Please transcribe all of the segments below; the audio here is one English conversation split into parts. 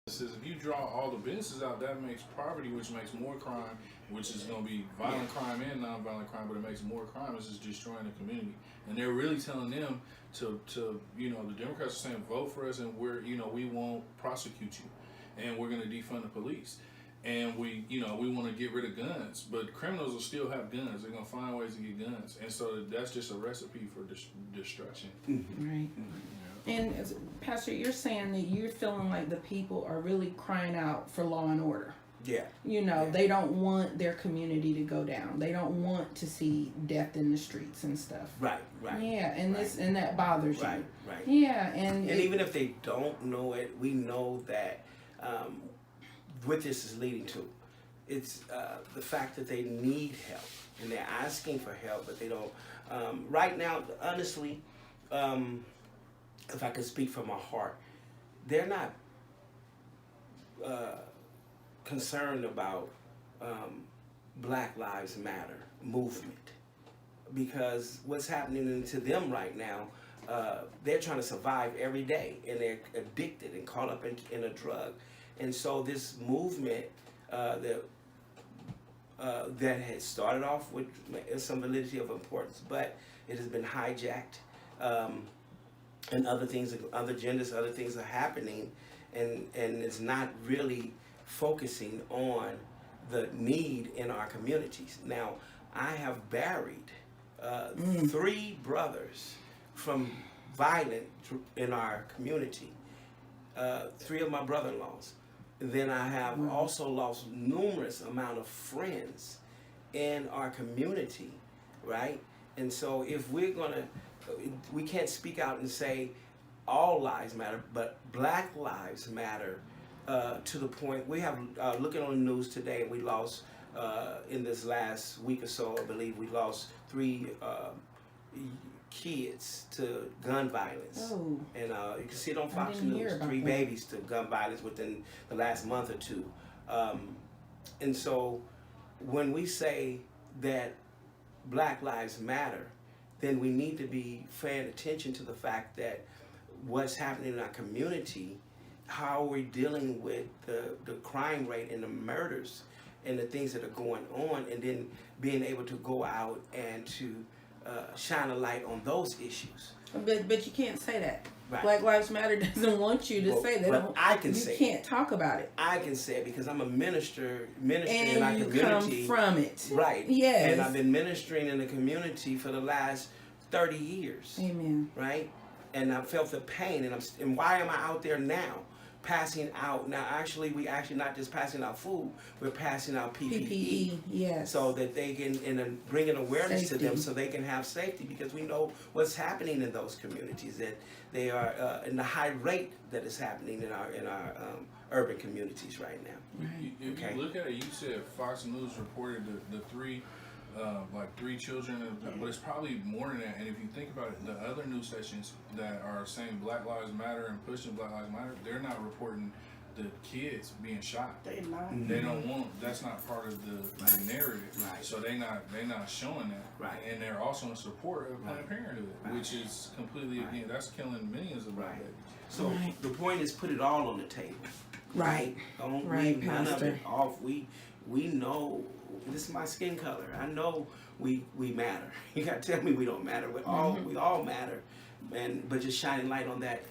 Says if you draw all the businesses out, that makes poverty, which makes more crime, which is going to be violent crime and non-violent crime, but it makes more crime. It's just destroying the community. And they're really telling them to the Democrats are saying vote for us, and we won't prosecute you, and we're going to defund the police, and we want to get rid of guns, but criminals will still have guns. They're going to find ways to get guns, and so that's just a recipe for destruction. Right. And Pastor, you're saying that you're feeling like the people are really crying out for law and order. Yeah. They don't want their community to go down. They don't want to see death in the streets and stuff. Right. Yeah, and that bothers you. Right. Yeah, and even if they don't know it, we know that what this is leading to. It's the fact that they need help and they're asking for help, but they don't. Right now, honestly, if I can speak from my heart, they're not concerned about Black Lives Matter movement, because what's happening to them right now, they're trying to survive every day, and they're addicted and caught up in a drug. And so this movement that had started off with some validity of importance, but it has been hijacked. And other things, other agendas, other things are happening, and it's not really focusing on the need in our communities. Now, I have buried 3 brothers from violence in our community, 3 of my brother-in-laws. Then I have also lost numerous amount of friends in our community, right? And so if we can't speak out and say all lives matter, but Black lives matter to the point we have, looking on the news today, we lost, in this last week or so, I believe we lost 3 kids to gun violence. Oh. And you can see it on Fox News, 3 babies to gun violence within the last month or 2. And so when we say that Black lives matter, then we need to be paying attention to the fact that what's happening in our community, how we're dealing with the crime rate and the murders and the things that are going on, and then being able to go out and to shine a light on those issues. But you can't say that. Right. Black Lives Matter doesn't want you to say that. But I can say you can't talk about it. I can say it because I'm a minister and in our community. And you come from it. Right. Yes. And I've been ministering in the community for the last 30 years. Amen. Right? And I felt the pain, and why am I out there now? Passing out. Now, we actually not just passing out food, we're passing out PPE. Yes. So that they can, and bringing awareness to them so they can have safety, because we know what's happening in those communities, that they are in the high rate that is happening in our urban communities right now. Right. If you look at it, you said Fox News reported the 3 children, but it's probably more than that. And if you think about it, the other news stations that are saying Black Lives Matter and pushing Black Lives Matter, they're not reporting the kids being shot. They not. They don't want. That's not part of the narrative. Right. So they're not showing that. Right. And they're also in support of Planned Parenthood, which is completely again. That's killing millions of black babies. So the point is, put it all on the table. Right. Don't right, leave none of Pastor. it off. We know. This is my skin color. I know we matter. You gotta tell me we don't matter. We all matter, but just shining light on that.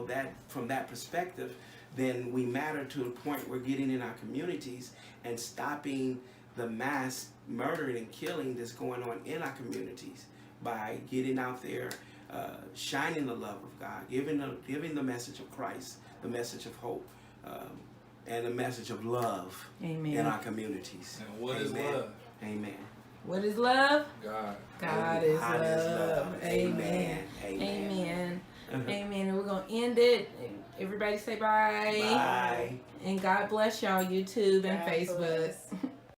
That from that perspective, then we matter to the point we're getting in our communities and stopping the mass murdering and killing that's going on in our communities by getting out there, shining the love of God, giving the message of Christ, the message of hope. And a message of love in our communities. And what is love? Amen. What is love? God. God is love. Amen. Amen. Amen. And we're going to end it. Everybody say bye. Bye. And God bless y'all, YouTube and Facebook.